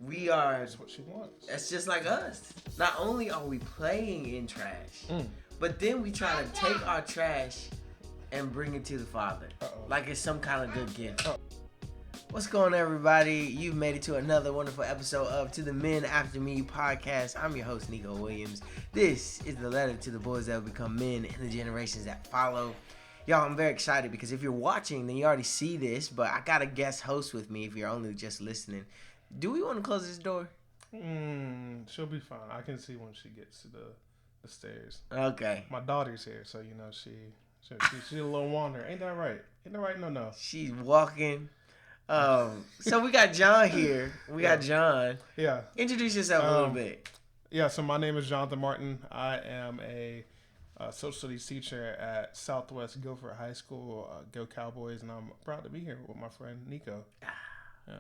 we are. That's what she wants. That's just like us. Not only are we playing in trash, but then we try to take our trash and bring it to the Father. Like it's some kind of good gift. What's going on, everybody? You've made it to another wonderful episode of To the Men After Me podcast. I'm your host, Neeko Williams. This is the letter to the boys that will become men in the generations that follow. Y'all, I'm very excited because if you're watching, then you already see this, but I got a guest host with me if you're only just listening. Do we want to close this door? She'll be fine. I can see when she gets to the stairs. Okay. My daughter's here, so you know she's a little wander. Ain't that right? Ain't that right? No. She's walking. So we got Jon here. We got Jon. Yeah. Introduce yourself a little bit. Yeah. So my name is Jon Martin. I am a social studies teacher at Southwest Guilford High School. Go Cowboys! And I'm proud to be here with my friend Neeko. Yeah.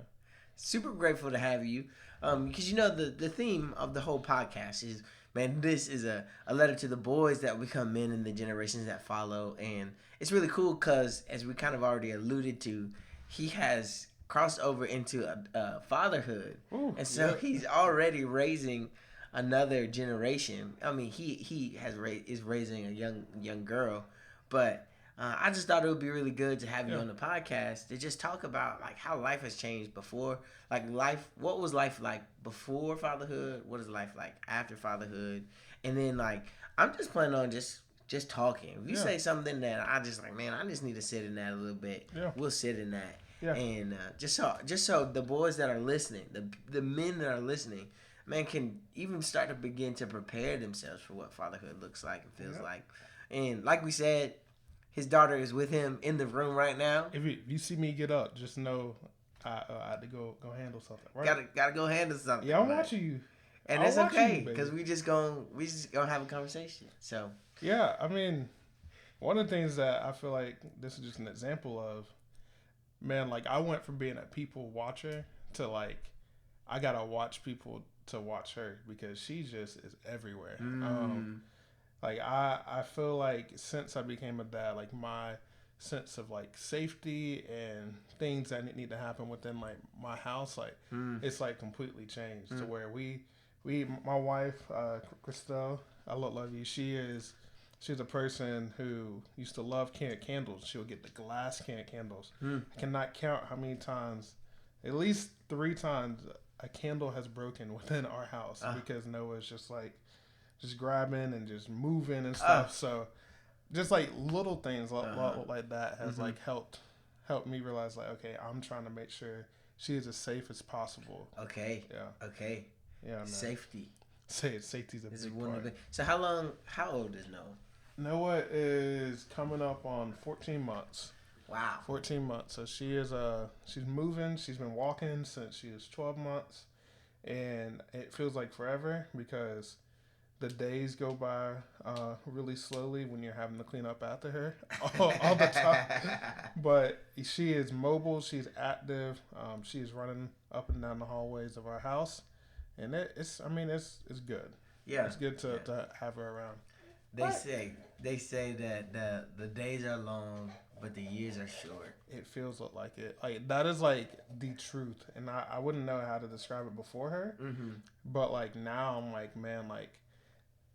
Super grateful to have you. Because you know the theme of the whole podcast is, man, this is a letter to the boys that become men in the generations that follow. And it's really cool because, as we kind of already alluded to, he has crossed over into a fatherhood. Ooh, and so he's already raising another generation. I mean, he is raising a young girl. But I just thought it would be really good to have you on the podcast to just talk about like how life has changed before, like what was life like before fatherhood? What is life like after fatherhood? And then like I'm just planning on just talking. If you say something that I just like, man, I just need to sit in that a little bit. Yeah. We'll sit in that. Yeah. And just so the boys that are listening, the men that are listening, man, can even start to begin to prepare themselves for what fatherhood looks like and feels like. And like we said, his daughter is with him in the room right now. If you see me get up, just know I had to go handle something. Right? Gotta go handle something. Yeah, I'm watching you. And it's okay because we just gonna have a conversation. So yeah, I mean, one of the things that I feel like this is just an example of, man, like I went from being a people watcher to like I gotta watch people to watch her because she just is everywhere. Like I feel like since I became a dad, like my sense of like safety and things that need to happen within like my house, like it's like completely changed to where we my wife Christelle, I love you. She's a person who used to love candles. She'll get the glass candles. I cannot count how many times, at least 3 times, a candle has broken within our house because Noah's just grabbing and just moving and stuff. So just like little things like that has like helped me realize like, okay, I'm trying to make sure she is as safe as possible. Okay. Yeah. Okay. Yeah. Man. Safety. Safety's a big part. So how old is Noah? Noah is coming up on 14 months. Wow. 14 months. So she is she's moving. She's been walking since she was 12 months. And it feels like forever because the days go by really slowly when you're having to clean up after her all the time. But she is mobile. She's active. She is running up and down the hallways of our house. And it's good. Yeah. It's good to have her around. They say that the days are long, but the years are short. It feels like it. Like that is like the truth, and I wouldn't know how to describe it before her. But like now, I'm like, man, like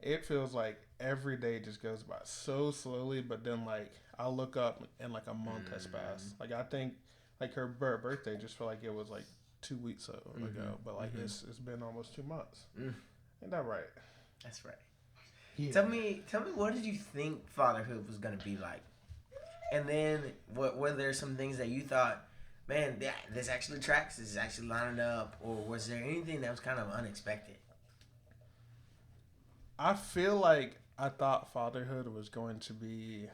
it feels like every day just goes by so slowly. But then like I look up and like a month has passed. Like I think like her birthday just felt like it was like 2 weeks ago, but like it's been almost 2 months. Ain't that right? That's right. Yeah. Tell me, what did you think fatherhood was gonna be like? And then, were there some things that you thought, man, this actually tracks, this is actually lining up, or was there anything that was kind of unexpected? I feel like I thought fatherhood was going to be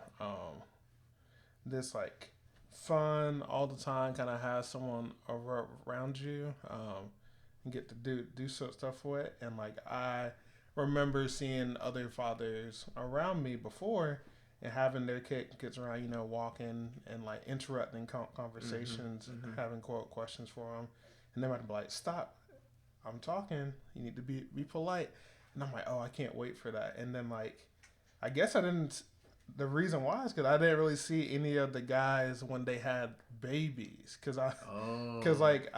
this like fun all the time, kind of have someone around you, and get to do stuff with it, and like I remember seeing other fathers around me before and having their kids around, you know, walking and like interrupting conversations, having questions for them, and they might be like, "Stop, I'm talking. You need to be polite." And I'm like, "Oh, I can't wait for that." And then like, I guess I didn't the reason why is because I didn't really see any of the guys when they had babies. Because like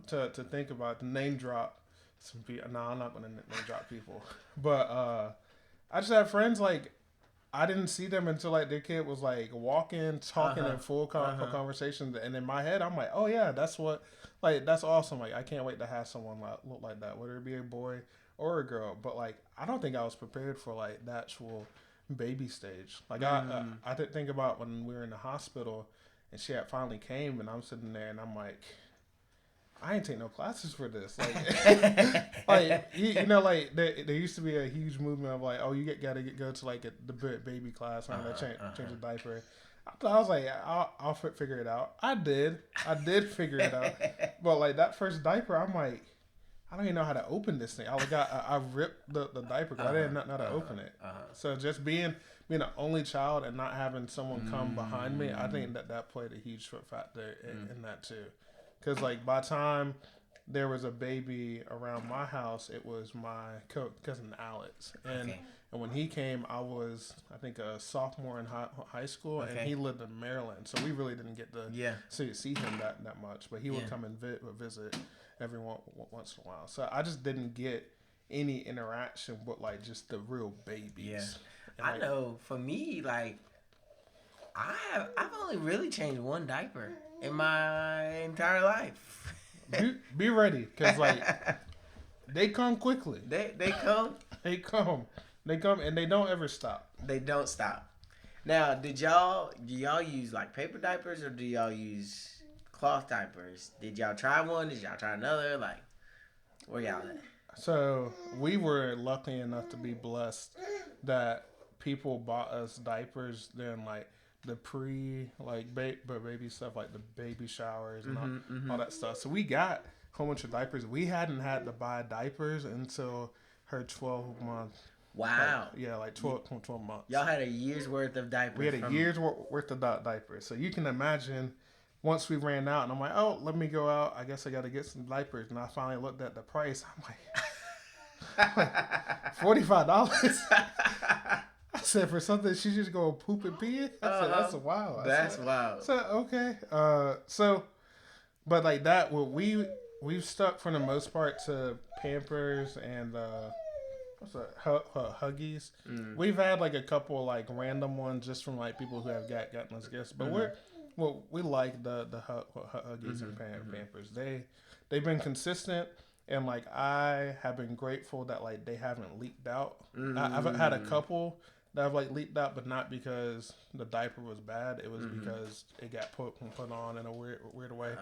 to think about the name drop some people. No, I'm not gonna name drop people. But I just have friends like I didn't see them until like their kid was like walking, talking in full conversation. And in my head, I'm like, oh yeah, that's what like that's awesome. Like I can't wait to have someone look like that, whether it be a boy or a girl. But like I don't think I was prepared for like the actual baby stage. Like I did think about when we were in the hospital and she had finally came and I'm sitting there and I'm like, I ain't take no classes for this. Like, like you know, like there used to be a huge movement of like, oh, you gotta go to like the baby class, or change a diaper. I was like, I'll figure it out. I did figure it out. But like that first diaper, I'm like, I don't even know how to open this thing. I ripped the diaper because I didn't know how to open it. So just being an only child and not having someone come behind me, I think that played a huge factor in that too. Because like by the time there was a baby around my house, it was my cousin Alex, and when he came, I was I think a sophomore in high school, and he lived in Maryland, so we really didn't get to see him that much. But he would come and visit every once in a while. So I just didn't get any interaction with like just the real babies. Yeah, and, I know. For me, like I've only really changed one diaper in my entire life. Be ready, because like they come quickly. They come. They come, and they don't ever stop. They don't stop. Now, do y'all use like paper diapers or do y'all use cloth diapers? Did y'all try one? Did y'all try another? Like, where y'all at? So we were lucky enough to be blessed that people bought us diapers then like the baby stuff, like the baby showers and all that stuff. So we got a whole bunch of diapers. We hadn't had to buy diapers until her 12-month. Wow. Like 12 months. Y'all had a year's worth of diapers. We had a year's worth of diapers. So you can imagine once we ran out and I'm like, oh, let me go out. I guess I got to get some diapers. And I finally looked at the price. I'm like, $45. I said, for something she just go poop and pee? I said, that's wild. That's wild. So, okay. But like that, we've stuck for the most part to Pampers and, Huggies. We've had like a couple like random ones just from like people who have gotten us gifts. But we like the Huggies and Pampers. They've been consistent. And like I have been grateful that like they haven't leaked out. I've had a couple that have like leaked out, but not because the diaper was bad. It was because it got put on in a weird way,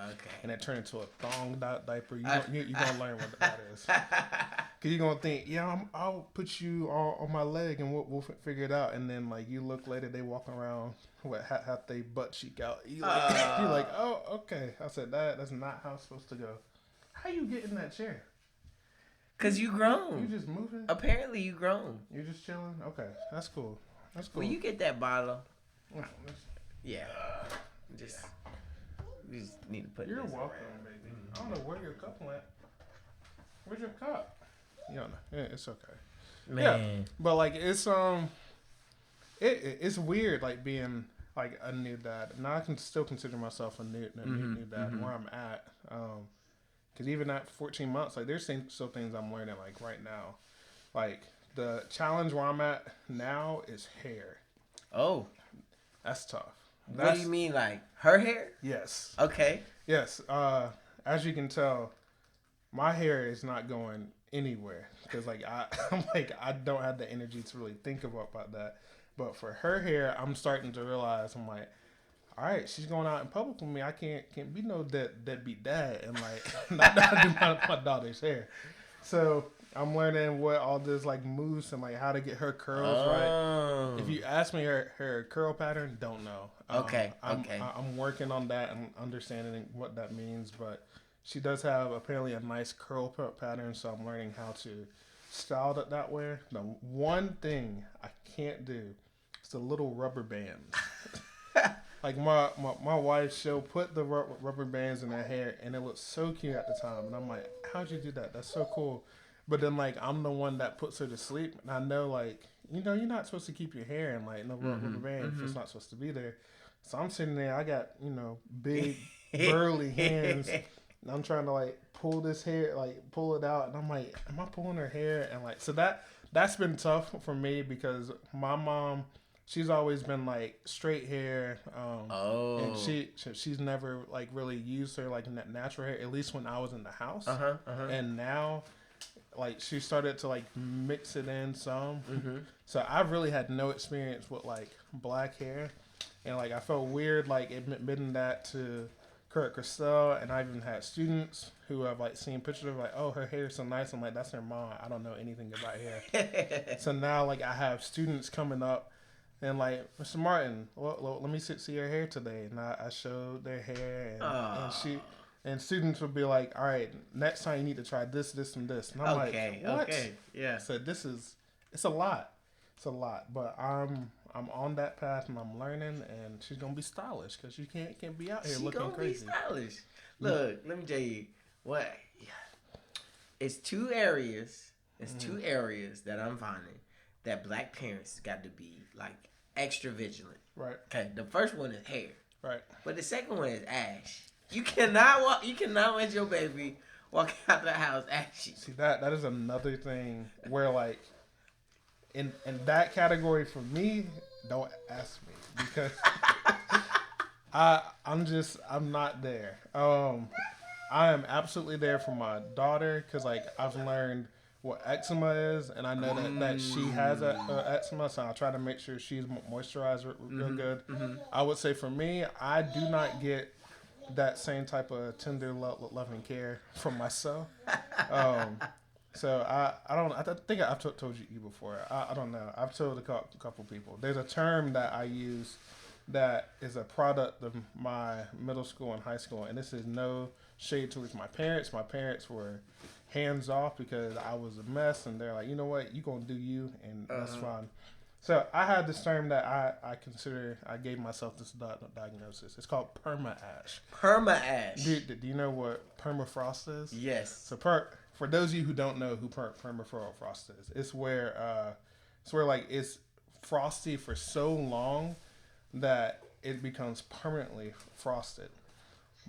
and it turned into a thong diaper. You're gonna learn what that is, because you're gonna think, I'll put you on my leg and we'll figure it out. And then like you look later, they walking around with half they butt cheek out. You're like, oh, okay. I said that's not how it's supposed to go. How you get in that chair? Cause you grown. You just moving? Apparently you grown. You're just chilling? Okay. That's cool. Well, you get that bottle. Yeah. You just need to put You're this welcome, around. baby. I don't know where your cup went. Where's your cup? You don't know. Yeah, it's okay. Man. Yeah. But like it's it's weird like being like a new dad. Now I can still consider myself a new dad where I'm at. Because even at 14 months, like there's still things I'm learning like right now. Like the challenge where I'm at now is hair. Oh. That's tough. What do you mean, like her hair? Yes. Okay. Yes. As you can tell, my hair is not going anywhere because like I don't have the energy to really think about that. But for her hair, I'm starting to realize I'm like, all right, she's going out in public with me. I can't be no deadbeat dad and like not do my daughter's hair. So I'm learning what all this like moves and like how to get her curls right. If you ask me her curl pattern, don't know. I'm working on that and understanding what that means. But she does have apparently a nice curl pattern, so I'm learning how to style it that way. The one thing I can't do is the little rubber bands. Like my wife, she'll put the rubber bands in her hair, and it looks so cute at the time. And I'm like, how'd you do that? That's so cool. But then like I'm the one that puts her to sleep, and I know like you're not supposed to keep your hair in like no rubber band if it's not supposed to be there. So I'm sitting there, I got big burly hands, and I'm trying to like pull this hair, like pull it out, and I'm like, am I pulling her hair? And like so that's been tough for me because my mom, she's always been like straight hair, and she's never like really used her like natural hair, at least when I was in the house. And now like she started to like mix it in some. So I've really had no experience with like black hair, and like I felt weird like admitting that to Christelle, and I even had students who have like seen pictures of like, oh, her hair is so nice. I'm like, that's her mom. I don't know anything about hair. So now like I have students coming up and like, Mr. Martin, well, let me see your hair today, and I showed their hair, and students would be like, all right, next time you need to try this, this, and this. And I'm like, what? Okay, yeah. So it's a lot. It's a lot. But I'm on that path and I'm learning, and she's gonna be stylish because you can't be out here looking crazy. She's gonna be stylish. Look, let me tell you what. It's two areas. It's two areas that I'm finding that black parents got to be like extra vigilant. Right. Okay. The first one is hair. Right. But the second one is ash. You cannot let your baby walk out the house ashy. See that is another thing where like in that category for me, don't ask me because I'm not there. I am absolutely there for my daughter because like I've learned what eczema is, and I know that she has eczema, so I try to make sure she's moisturized real good. I would say for me, I do not get that same type of tender loving care from myself. So I think I've told you before. I don't know. I've told a couple people. There's a term that I use that is a product of my middle school and high school, and this is no shade towards my parents. My parents were hands off because I was a mess, and they're like, you know what, you gonna do you, and that's fine. So I had this term that I gave myself this diagnosis. It's called perma-ash. Perma-ash. Do you know what permafrost is? Yes. So for those of you who don't know who permafrost is, it's where like it's frosty for so long that it becomes permanently frosted.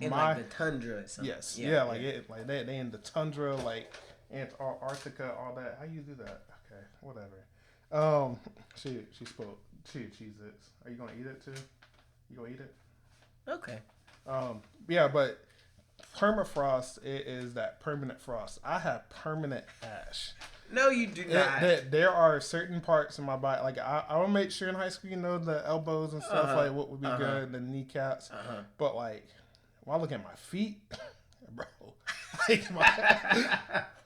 In like the tundra or something. Yes. Yeah, like they in the tundra, like Antarctica, all that. How you do that? Okay, whatever. She spoke. She Cheez-Its. Are you gonna eat it too? You gonna eat it? Okay. Yeah, but permafrost is that permanent frost. I have permanent ash. No, you do not. There are certain parts in my body, like I will make sure in high school, the elbows and stuff, like what would be good, the kneecaps. But like, when I look at my feet, bro,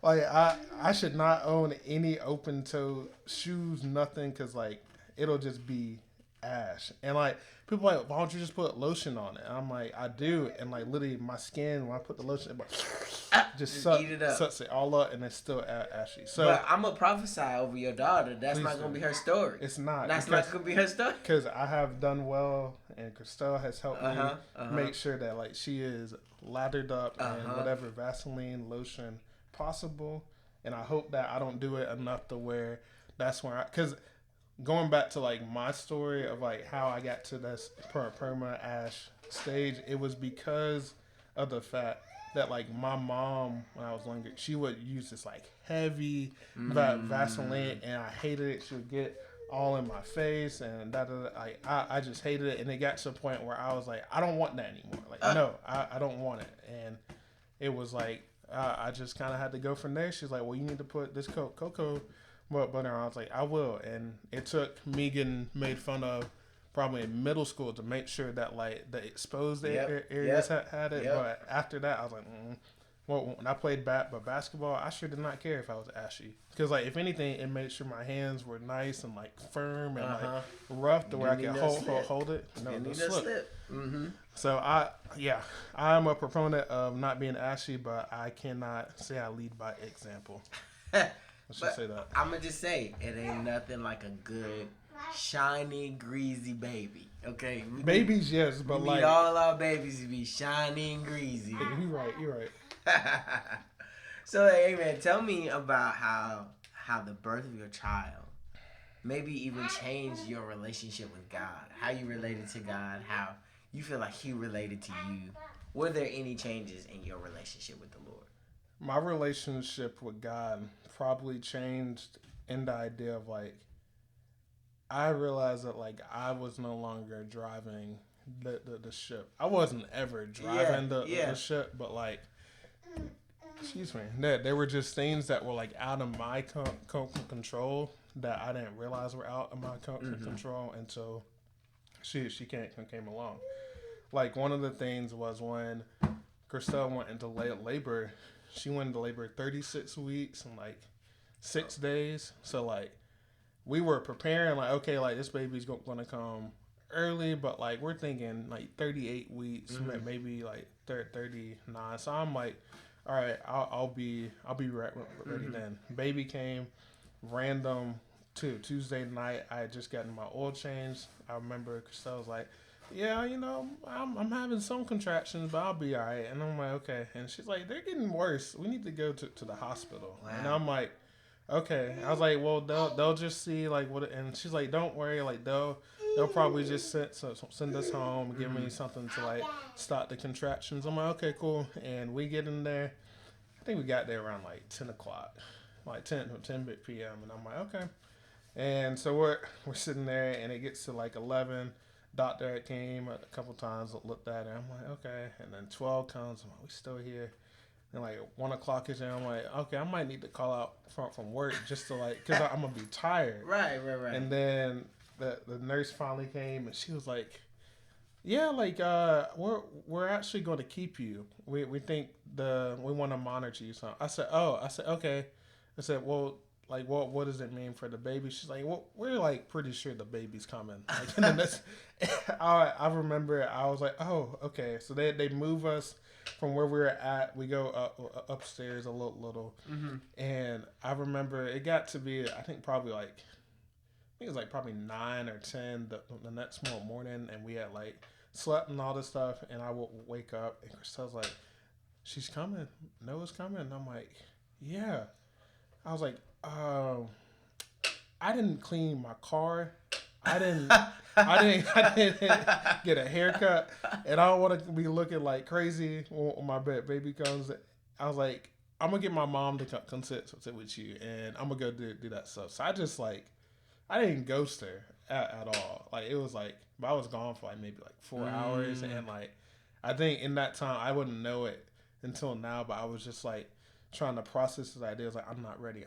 like I should not own any open toe shoes, nothing, because like it'll just be ash. And like people are like, why don't you just put lotion on it? And I'm like, I do, and like literally my skin, when I put the lotion, it just sucks it all up, and it's still ashy. So, but I'm gonna prophesy over your daughter. That's not gonna be her story. It's not. That's not gonna be her story. Because I have done well, and Christelle has helped me make sure that like she is lathered up in whatever Vaseline lotion possible, and I hope that I don't do it enough to where that's where because going back to like my story of like how I got to this perma ash stage, it was because of the fact that like my mom, when I was younger, she would use this like heavy Vaseline, and I hated it. She would get all in my face, and I just hated it, and it got to a point where I was like, I don't want that anymore. Like no, I don't want it, and it was like I just kind of had to go from there. She's like, well, you need to put this cocoa butter on. I was like, I will, and it took me getting made fun of probably in middle school to make sure that like the exposed areas had it. But after that, I was like, well, when I played basketball, I sure did not care if I was ashy, because like if anything, it made sure my hands were nice and like firm and like rough to where I could hold it. No slip. So I'm a proponent of not being ashy, but I cannot say I lead by example. Let's just say that. I'm gonna just say it ain't nothing like a good, shiny, greasy baby. Okay, babies, yes, but we like need all our babies to be shiny and greasy. You're right. So, hey man, tell me about how the birth of your child maybe even changed your relationship with God. How you related to God. How you feel like He related to you. Were there any changes in your relationship with the Lord? My relationship with God probably changed in the idea of like I realized that like I was no longer driving the ship. I wasn't ever Yeah, driving yeah. the ship, but like excuse me, there were just things that were like out of my control that I didn't realize were out of my control until she came along. Like one of the things was when Christelle went into labor. She went into labor 36 weeks and like 6 days. So like we were preparing like okay like this baby's going to come early, but like we're thinking like 38 weeks, maybe like 39. So I'm like, all right, I'll be ready then. Baby came random Tuesday night. I had just gotten my oil changed. I remember Christelle was like, yeah, I'm having some contractions, but I'll be all right. And I'm like, okay. And she's like, they're getting worse. We need to go to the hospital. Wow. And I'm like, okay. I was like, well, they'll just see like what. And she's like, don't worry, like they'll probably just send us home, give me something to like stop the contractions. I'm like, okay, cool. And we get in there. I think we got there around like 10 o'clock, like 10 p.m. And I'm like, okay. And so we're sitting there, and it gets to like 11. Doctor came a couple times, looked at it. I'm like, okay. And then 12 comes. I'm like, we still here. And like 1 o'clock is there. I'm like, okay, I might need to call out from work just to like, cause I'm gonna be tired. Right. And then the nurse finally came, and she was like, yeah, like we're actually going to keep you. We think we want to monitor you. So I said, okay. I said, well, like what does it mean for the baby? She's like, well, we're like pretty sure the baby's coming. Like, and then I remember I was like, oh, okay. So they move us from where we were at. We go upstairs a little, and I remember it got to be I think probably like I think it was like probably 9 or 10 the next morning, and we had like slept and all this stuff, and I would wake up, and Christelle's like, she's coming, Noah's coming, and I'm like, yeah. I was like, I didn't clean my car, I didn't get a haircut, and I don't want to be looking like crazy when my baby comes. I was like, I'm gonna get my mom to come sit with you, and I'm gonna go do that stuff. So I just like I didn't ghost her at all. Like it was like, but I was gone for like maybe like 4 hours, and like I think in that time I wouldn't know it until now, but I was just like trying to process his ideas. Like I'm not ready.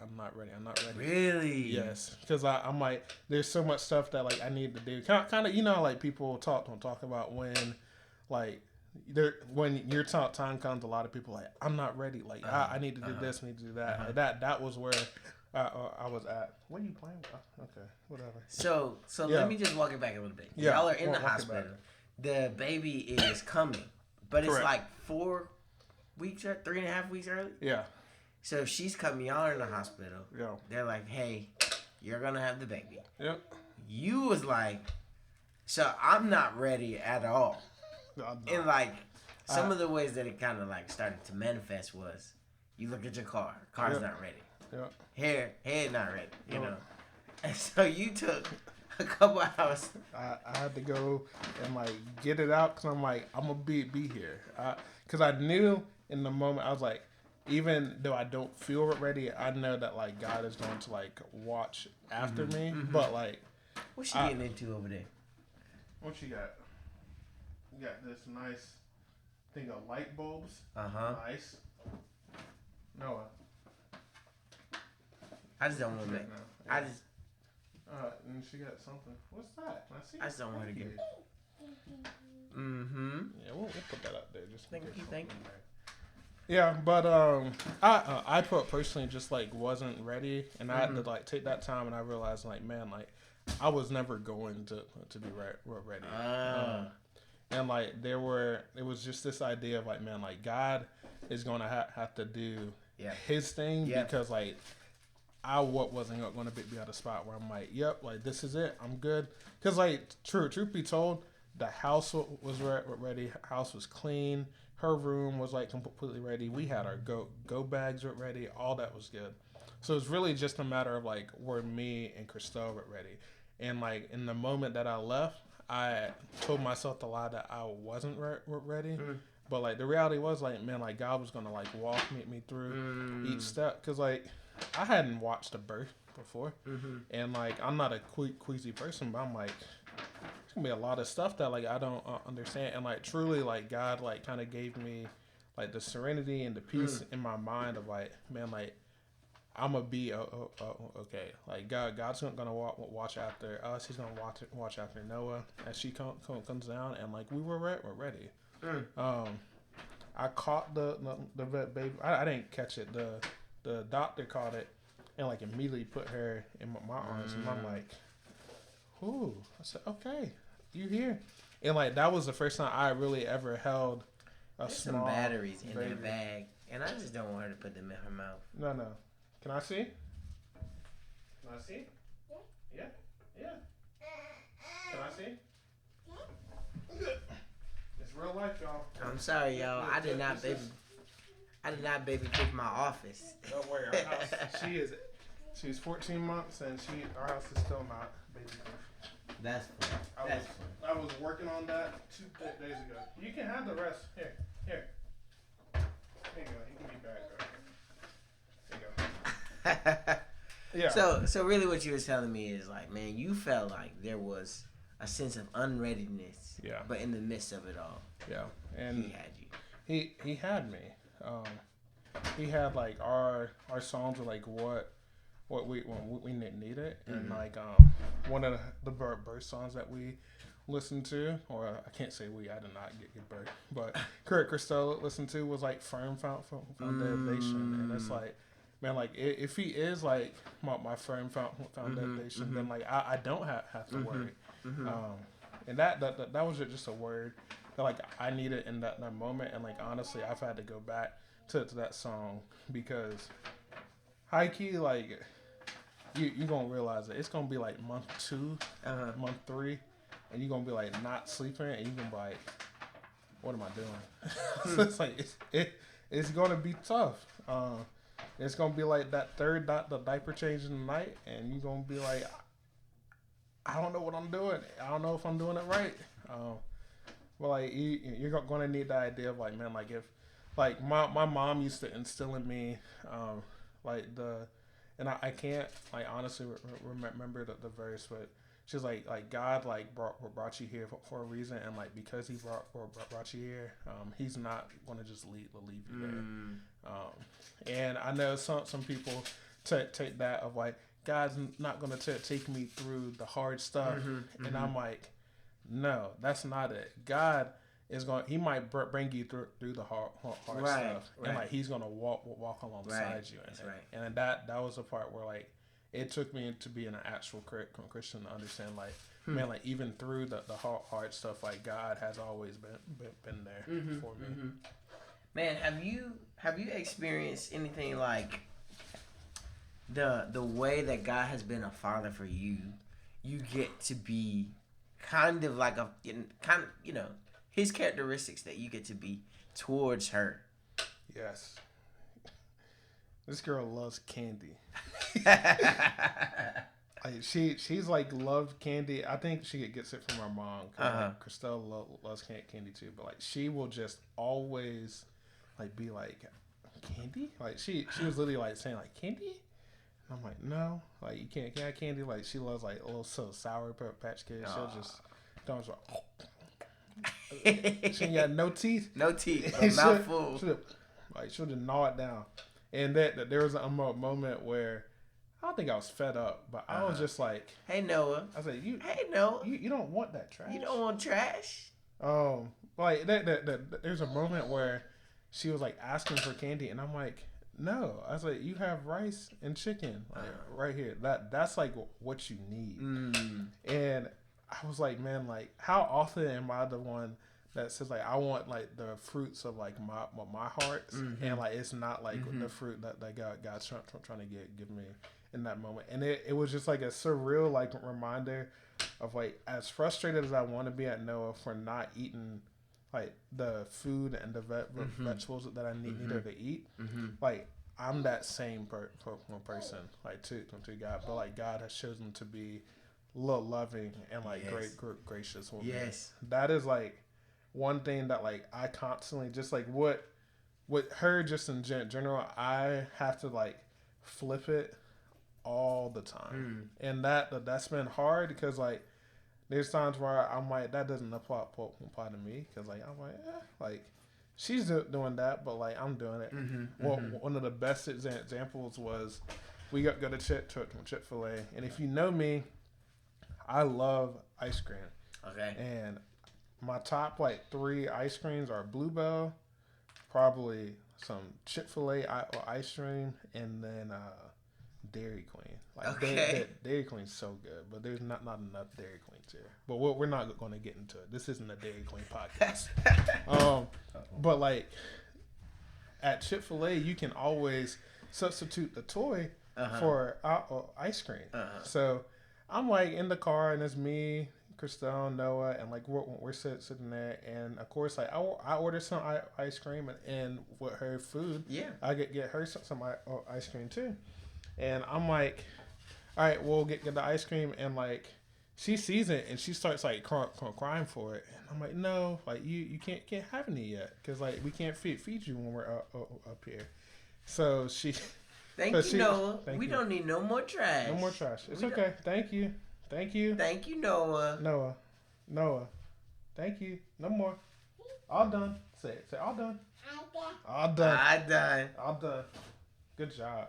Really? Yes, because I'm like there's so much stuff that like I need to do. Kind of how like people talk about when like when your time comes, a lot of people like I'm not ready. Like I need to do this, I need to do that. Like that was where I was at. What are you playing with? Okay, whatever. So let me just walk it back a little bit. Yeah. Y'all are in the hospital. The baby is coming, but it's like 4 weeks or 3.5 weeks early. Yeah. So she's coming. Y'all are in the hospital. Yeah. They're like, hey, you're gonna have the baby. Yep. You was like, so I'm not ready at all. And like some of the ways that it kind of like started to manifest was, you look at your car's not ready. Yeah. Head not ready, you know. And so you took a couple hours. I had to go and like get it out because I'm like I'm gonna be here. Because I knew in the moment I was like, even though I don't feel ready, I know that like God is going to like watch after me. But like, what's she getting into over there? What you got? You got this nice thing of light bulbs. Nice. Noah. I just don't want to make. Yeah. I just. And she got something. What's that? I just don't want to get it. Yeah, we'll put that up there. Just thank you. Yeah, but I personally just like wasn't ready, and I had to like take that time, and I realized like man, like I was never going to be ready. And like it was just this idea of like man, like God is gonna have to do His thing because like. I wasn't going to be at a spot where I'm like, yep, like this is it, I'm good. Because like truth be told, the house was ready, house was clean, her room was like completely ready. We had our go bags ready. All that was good. So it's really just a matter of like where me and Christelle were ready. And like in the moment that I left, I told myself a lie that I wasn't ready. But like the reality was like, man, like God was gonna like walk me through each step, because like I hadn't watched a birth before, and like I'm not a queasy person, but I'm like, there's gonna be a lot of stuff that like I don't understand, and like truly like God like kind of gave me like the serenity and the peace in my mind of like, man, like I'm gonna be okay. Like God's gonna watch after us. He's gonna watch after Noah as she comes down, and like we're ready. I caught the baby. I didn't catch it. The doctor caught it, and like immediately put her in my arms, and I'm like, "Ooh!" I said, "Okay, you here?" And like that was the first time I really ever held a There's small some batteries in baby. that bag, and I just don't want her to put them in her mouth. No. Can I see? Can I see? Yeah. Can I see? It's real life, y'all. I'm sorry, y'all. I did not baby pick my office. Don't worry, our house. She's 14 months, and our house is still not baby proof. That's fun. I was working on that 2 days ago. You can have the rest. Here. Here you go. You can be back, bro. There you go. Yeah. So really what you were telling me is like, man, you felt like there was a sense of unreadiness. Yeah. But in the midst of it all. Yeah. And he had you. He had me. He had like our songs were like what we needed, and like one of the birth songs that we listened to, or I can't say I did not get birth, but Christelle listened to was like Firm Foundation, and it's like, man, like if he is like my firm foundation, then like I don't have to worry. And that was just a word that like I needed in that moment, and like honestly, I've had to go back to that song, because high key, like you gonna realize it. It's gonna be like month 2, month 3, and you're gonna be like not sleeping, and you're gonna be like, what am I doing? So it's like it's gonna be tough. It's gonna be like that third the diaper change in the night, and you're gonna be like, I don't know what I'm doing. I don't know if I'm doing it right. But like you're gonna need the idea of like, man, like if like my mom used to instill in me like and I can't like honestly remember the verse, but she's like God like brought you here for a reason, and like because he brought you here, he's not gonna just leave you there. And I know some people take that of like, God's not gonna take me through the hard stuff, and I'm like, no, that's not it. God is going. He might bring you through the hard stuff, and like he's gonna walk alongside you. That's right. And that was the part where like it took me into being an actual Christian to understand like, man, like even through the hard stuff, like God has always been there for me. Man, have you experienced anything like the way that God has been a father for you? You get to be kind of like his characteristics that you get to be towards her. Yes. This girl loves candy. Like she's like loved candy. I think she gets it from her mom. Like Christelle loves candy too, but like she will just always like be like, candy? Like she was literally like saying like, candy? And I'm like, no, like you can't have candy. Like she loves like a little sour Patch Kids. She'll just don't she ain't got no teeth. No teeth, but mouth full. She'll just gnaw it down. And that there was a moment where I don't think I was fed up, but I was just like, "Hey Noah," I said, "Hey Noah, you don't want that trash. You don't want trash." Like there's a moment where she was like asking for candy, and I'm like, no. I was like, you have rice and chicken like, right here. That's like what you need. And I was like, man, like how often am I the one that says like I want like the fruits of like my heart, and like it's not like the fruit that God's trying to give me in that moment. And it was just like a surreal like reminder of like, as frustrated as I want to be at Noah for not eating like the food and the vegetables that I need her to eat. Like I'm that same person, like to God, but like God has chosen to be loving and like gracious with me. That is like one thing that like I constantly just like with her just in general, I have to like flip it all the time, and that's been hard because like there's times where I'm like that doesn't apply to me because like I'm like like she's doing that, but like I'm doing it. Well, one of the best examples was we go to Chick-fil-A, and if you know me, I love ice cream. Okay. And my top like 3 ice creams are Bluebell, probably some Chick-fil-A ice cream, and then Dairy Queen. Like okay. Dairy Queen's so good, but there's not enough Dairy Queens here. But we're not going to get into it. This isn't a Dairy Queen podcast. But like at Chick-fil-A, you can always substitute the toy for ice cream. So I'm like in the car, and it's me, Christelle, Noah, and like we're sitting there, and of course like I order some ice cream, and with her food, I get her some ice cream too, and I'm like, all right, we'll get the ice cream, and like she sees it and she starts like crying for it, and I'm like, no, like you can't have any yet because like we can't feed you when we're up here. So she. Thank you, Noah. We don't need no more trash. No more trash. It's okay. Thank you. Thank you. Thank you, Noah. Noah. Thank you. No more. All done. Say it. Say all done. All done. All done. Good job.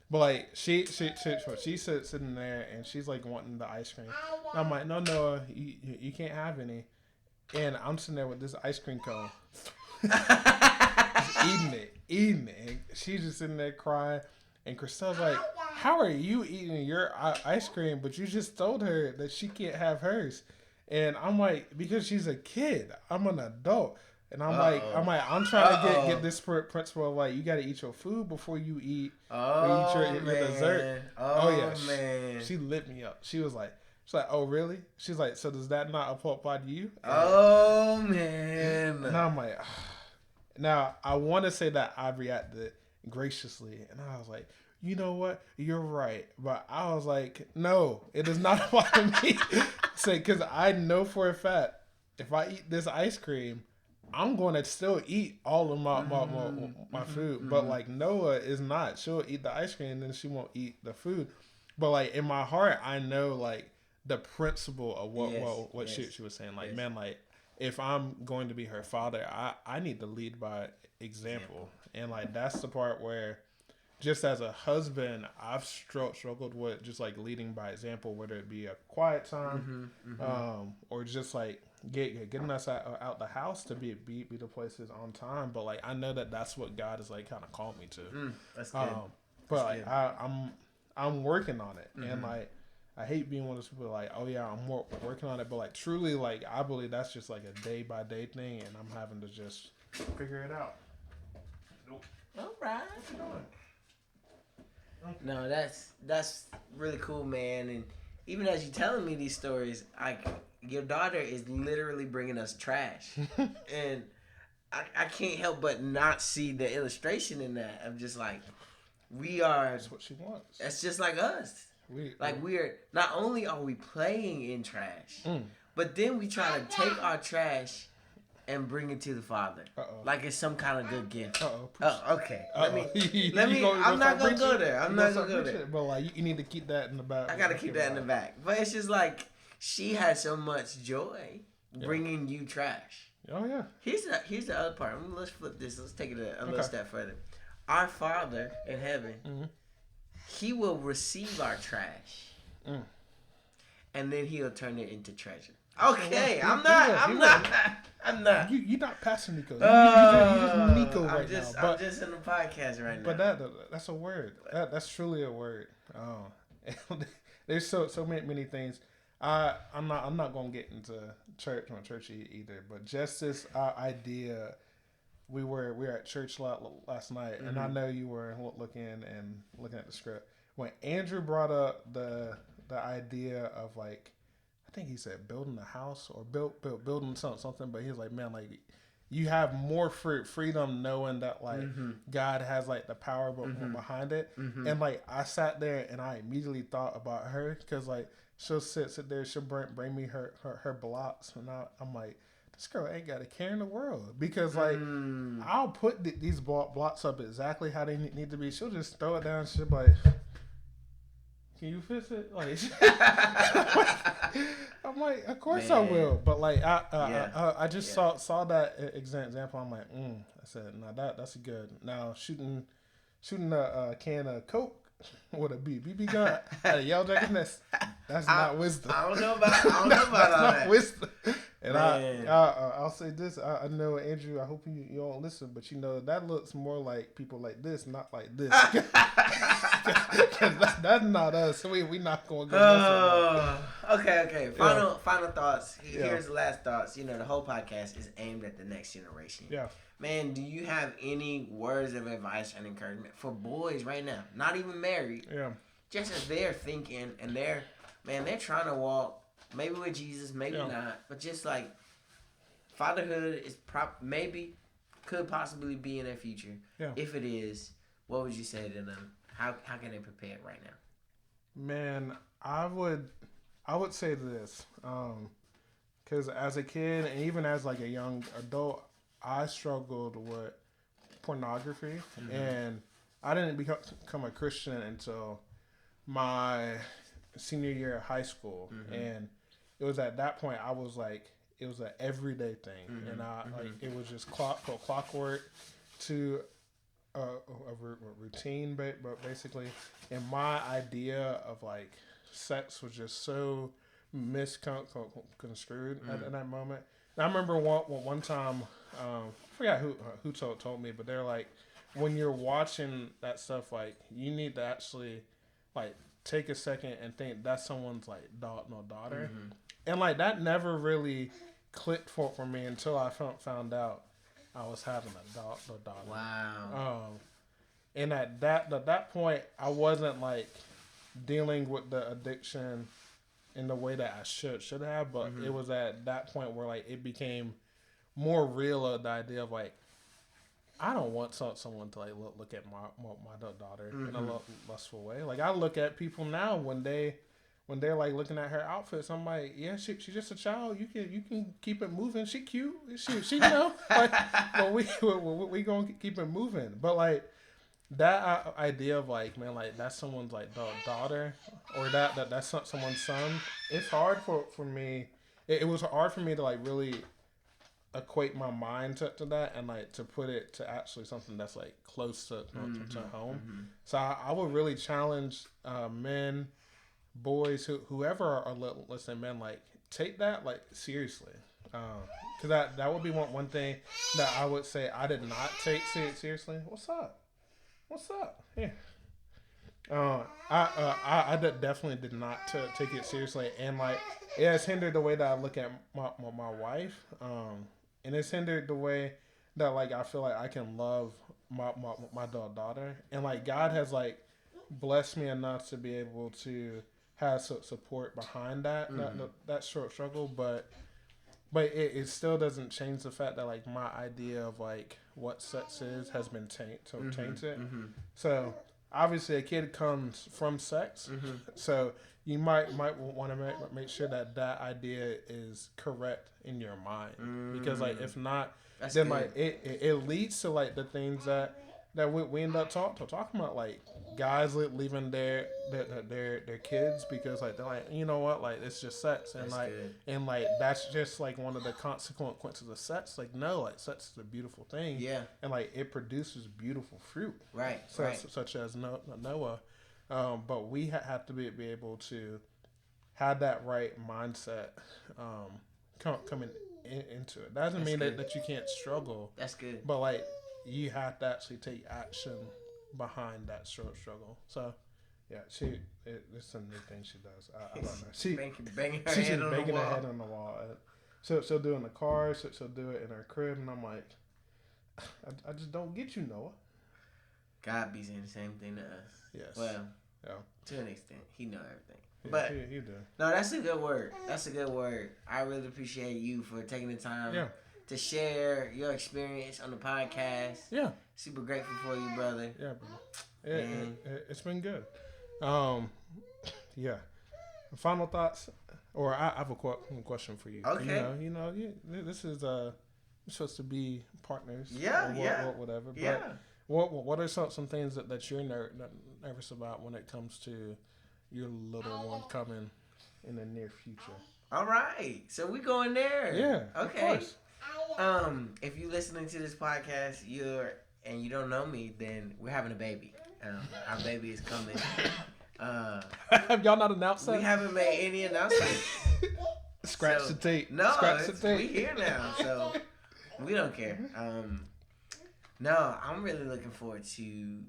But like she's sitting there and she's like wanting the ice cream. And I'm like, no, Noah, you can't have any. And I'm sitting there with this ice cream cone. Just eating it. And she's just sitting there crying. And Christelle's like, how are you eating your ice cream, but you just told her that she can't have hers? And I'm like, because she's a kid. I'm an adult. And I'm I'm trying to get this principle of like, you got to eat your food before you eat, your dessert. Man. She lit me up. She's like, oh, really? She's like, so does that not apply to you? And, man. And I'm like, now I want to say that I reacted graciously, and I was like, you know what, you're right, but I was like, no, it does not apply to me. Say, because I know for a fact if I eat this ice cream, I'm going to still eat all of my food. But like Noah is not. She'll eat the ice cream and then she won't eat the food. But like in my heart, I know like the principle of what she was saying. Like, man, like if I'm going to be her father, I need to lead by example. And like that's the part where just as a husband, I've struggled with just like leading by example, whether it be a quiet time, or just like getting us out the house to be the places on time. But like I know that's what God has like kind of called me to. That's good. But like I'm working on it, and like I hate being one of those people like, oh yeah, I'm working on it. But like truly, like I believe that's just like a day by day thing, and I'm having to just figure it out. Nope. All right. What you doing? No, that's really cool, man. And even as you telling me these stories, your daughter is literally bringing us trash, and I can't help but not see the illustration in that. I'm just like, we are. That's what she wants. That's just like us. We're not only are we playing in trash, but then we try to take our trash and bring it to the Father, like it's some kind of good gift. Okay. Let me. I'm not gonna go there. I'm not gonna go there. But like, you need to keep that in the back. I gotta keep that in the back. But it's just like she has so much joy bringing you trash. Oh yeah. Here's the other part. Let's flip this. Let's take it a little step further. Our Father in heaven, He will receive our trash, and then He'll turn it into treasure. Okay, I'm not. You're not passing Neeko. You're just Neeko right now. I'm just in the podcast right now. But that's a word. That's truly a word. There's so many things. I'm not gonna get into church either. But just this idea. We were at church last night, and I know you were looking at the script when Andrew brought up the idea of like. I think he said building a house or building something, but he was like, man, like you have more freedom knowing that like God has like the power behind it. And like I sat there and I immediately thought about her because like she'll sit there, she'll bring me her blocks, and I'm like, this girl ain't got a care in the world because like I'll put these blocks up exactly how they need to be. She'll just throw it down. She'll be like, can you fix it? Like, I'm like, of course I will. But like, I just saw that example. I'm like, I said, no, that's good. Now shooting a can of Coke with a BB gun at a Yellow Jacket, that's not wisdom. I don't know about all that. Wisdom. And I'll say this. I know, Andrew, I hope you don't listen, but you know, that looks more like people like this, not like this. Because that's not us. So we not going to go Okay. Final thoughts. Here's the last thoughts. You know, the whole podcast is aimed at the next generation. Yeah. Man, do you have any words of advice and encouragement for boys right now? Not even married. Yeah. Just as they're thinking and they're trying to walk, maybe with Jesus, maybe not, but just like fatherhood is could possibly be in their future. Yeah. If it is, what would you say to them? How can they prepare right now? Man, I would say this, because as a kid and even as like a young adult, I struggled with pornography, and I didn't become a Christian until my senior year of high school, and it was at that point I was like, it was an everyday thing, and like it was just clockwork to a routine, but basically, and my idea of like sex was just so misconstrued at that moment. And I remember one time, I forgot who told me, but they're like, when you're watching that stuff, like you need to actually like take a second and think that's someone's like daughter, and like that never really clicked for me until I found out I was having a daughter. Wow. And at that point, I wasn't like dealing with the addiction in the way that I should have, but it was at that point where like it became more real, the idea of like, I don't want someone to like look at my daughter in a lustful way. Like I look at people now when they're like looking at her outfits, I'm like, yeah, she's just a child. You can keep it moving. She cute. She you know. Like, well, we gonna keep it moving. But like that idea of like, man, like that's someone's like daughter, or that's someone's son. It's hard for me. It was hard for me to like really equate my mind to that and like to put it to actually something that's like close to home. So I would really challenge men, boys, whoever are listening, man, like take that like seriously, because that would be one thing that I would say I did not take seriously. What's up? Yeah. I definitely did not take it seriously, and like it has hindered the way that I look at my wife, and it's hindered the way that like I feel like I can love my daughter, and like God has like blessed me enough to be able to have support behind that short struggle, but it still doesn't change the fact that like my idea of like what sex is has been tainted. So obviously a kid comes from sex, so you might want to make sure that idea is correct in your mind, because like if not, that's then good. Like it leads to like the things that we end up talking about, like guys leaving their kids because like they're like, you know what, like it's just sex, and that's like good. And like that's just like one of the consequences of sex. Like no, like sex is a beautiful thing, and like it produces beautiful fruit, right? Such as Noah, but we have to be able to have that right mindset coming into it. That doesn't mean that you can't struggle. That's good, but like you have to actually take action behind that struggle. So yeah, it's a new thing she does. I don't know. She's banging her head on the wall. So she'll do it in the car. She'll do it in her crib, and I'm like, I just don't get you, Noah. God be saying the same thing to us. Yes. Well, Yeah. To an extent, he know everything. Yeah, But he do. no, that's a good word. That's a good word. I really appreciate you for taking the time to share your experience on the podcast. Yeah. Super grateful for you, brother. Yeah, bro. It's been good. Yeah. Final thoughts, or I have a question for you. Okay. This is supposed to be partners. Yeah, whatever. But yeah. what are some things that you're nervous about when it comes to your little one coming in the near future? All right, so we going there. Yeah. Okay. Of course. If you listening to this podcast, and you don't know me, then we're having a baby. Our baby is coming. Have y'all not announced that? We haven't made any announcement. Scratch the tape. No, Scratch the tape. We here now, so we don't care. No, I'm really looking forward to.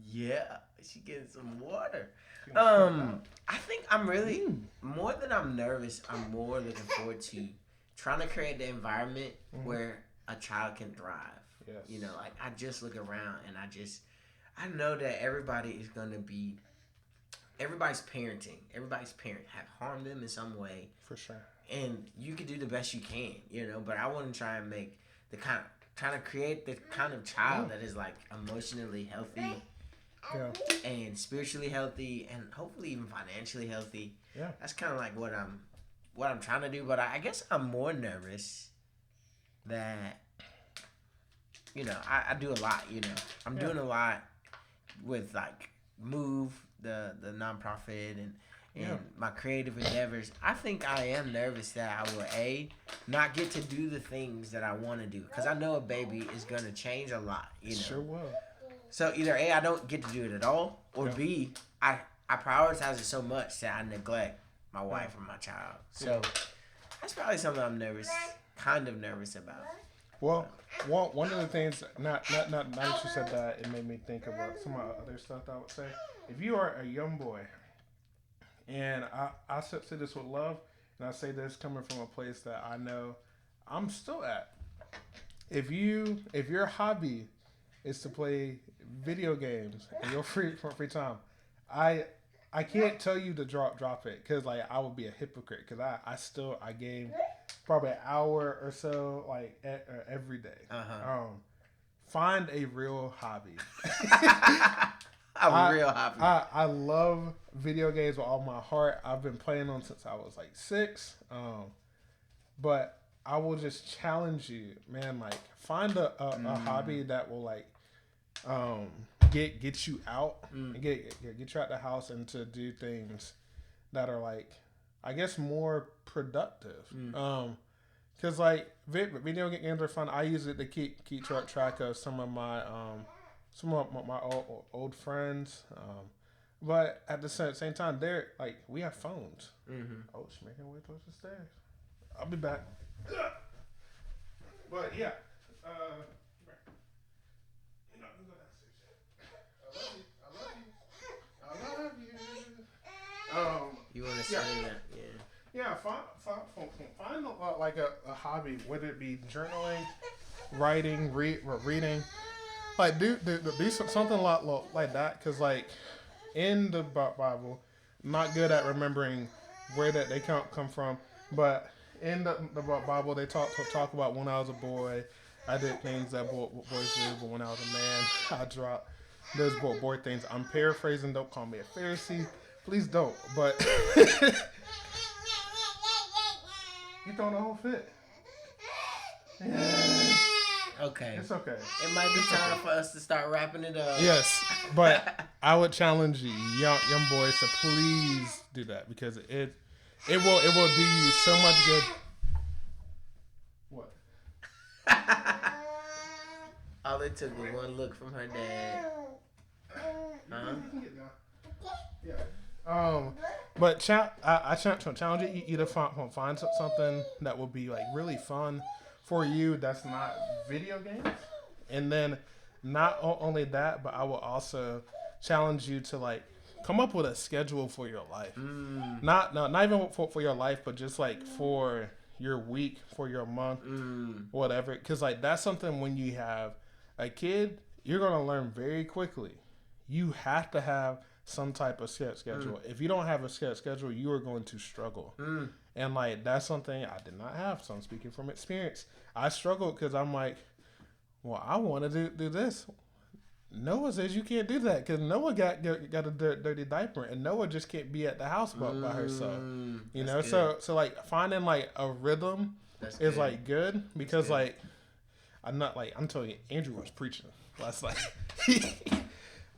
Yeah, she getting some water. I think I'm really more than I'm nervous. I'm more looking forward to trying to create the environment where a child can thrive. Yes. You know, like I just look around and I know that everybody's parenting. Everybody's parent have harmed them in some way. For sure. And you can do the best you can, you know. But I want to try and make trying to create the kind of child that is like emotionally healthy. Yeah. And spiritually healthy, and hopefully even financially healthy. Yeah. That's kind of like what I'm trying to do. But I guess I'm more nervous that, you know, I do a lot. You know, I'm doing a lot with like Move, the nonprofit, and my creative endeavors. I think I am nervous that I will not get to do the things that I want to do, because I know a baby is gonna change a lot. You know. Sure will. So either I don't get to do it at all, or B, I prioritize it so much that I neglect my wife and my child. So that's probably something I'm kind of nervous about. Well, one of the things, not that you said that, it made me think about some of the other stuff I would say. If you are a young boy, and I say this with love, and I say this coming from a place that I know I'm still at. If your hobby is to play video games in your free time, I can't tell you to drop it, because like I would be a hypocrite, because I game probably an hour or so like every day. Find a real hobby. Real hobby. I love video games with all my heart. I've been playing them since I was like 6. But I will just challenge you, man. Like find a hobby that will like get you out and get you out the house, and to do things that are like, I guess, more productive. Cause like video games are fun. I use it to keep track of some of my old friends. But at the same time, they're like, we have phones. Oh, she's making her way towards the stairs. I'll be back. But yeah. I love you. You want to say that? Yeah. Yeah, find like a hobby, whether it be journaling, writing, reading. Like do something a lot like that, because like in the Bible, I'm not good at remembering where that they come from, but in the Bible they talk about when I was a boy, I did things that boys do, but when I was a man, I dropped those boy things. I'm paraphrasing. Don't call me a Pharisee, please don't. But you throwing a whole fit. Okay. It's okay. It might be time for us to start wrapping it up. Yes, but I would challenge you, young boys, to please do that, because it will do you so much good. What? All it took was one look from her dad. Huh? Yeah. But I challenge you to find something that will be like really fun for you, that's not video games. And then not only that, but I will also challenge you to like come up with a schedule for your life. Not even for your life, but just like for your week, for your month, whatever. Because like that's something, when you have a kid, you're gonna learn very quickly. You have to have some type of set schedule. If you don't have a set schedule, you are going to struggle. And like that's something I did not have. So I'm speaking from experience. I struggled because I'm like, well, I want to do this. Noah says you can't do that because Noah got a dirty diaper, and Noah just can't be at the house by herself. You know, so like finding like a rhythm is like good because like I'm telling you, Andrew was preaching last night.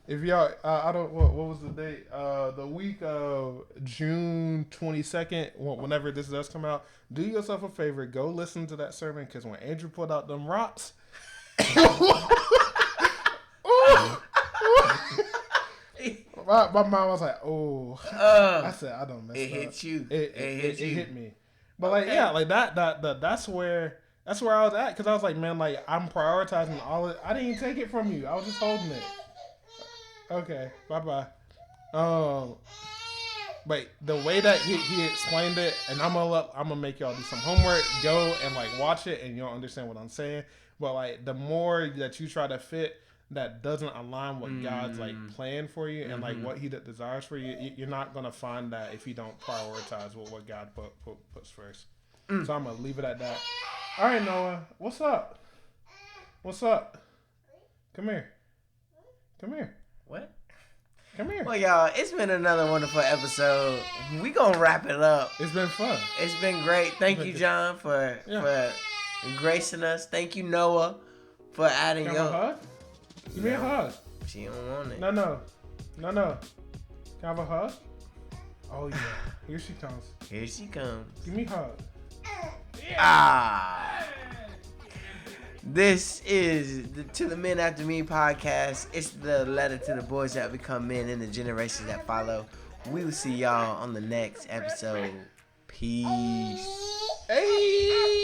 If y'all, I don't. What was the date? The week of June 22nd. Whenever this does come out, do yourself a favor. Go listen to that sermon because when Andrew pulled out them rocks. My mom was like, "Oh," I said, "I don't mess up." It hit you. It hit me. But like, yeah, like that's where I was at because I was like, man, like I'm prioritizing all of it. I didn't even take it from you. I was just holding it. Okay, bye. But the way that he explained it, and I'm gonna make y'all do some homework. Go and like watch it, and you'll understand what I'm saying. But like the more that you try to fit that doesn't align with God's like plan for you and like what He desires for you, you're not gonna find that if you don't prioritize what God puts first. So I'm gonna leave it at that. All right, Noah, what's up? Come here. What? Come here. Well, y'all, it's been another wonderful episode. We gonna wrap it up. It's been fun. It's been great. Thank you, John, for gracing us. Thank you, Noah, for adding your... hug? Give me a hug. She don't want it. No. Can I have a hug? Oh, yeah. Here she comes. Give me a hug. This is the To the Men After Me podcast. It's the letter to the boys that become men and the generations that follow. We will see y'all on the next episode. Peace. Hey.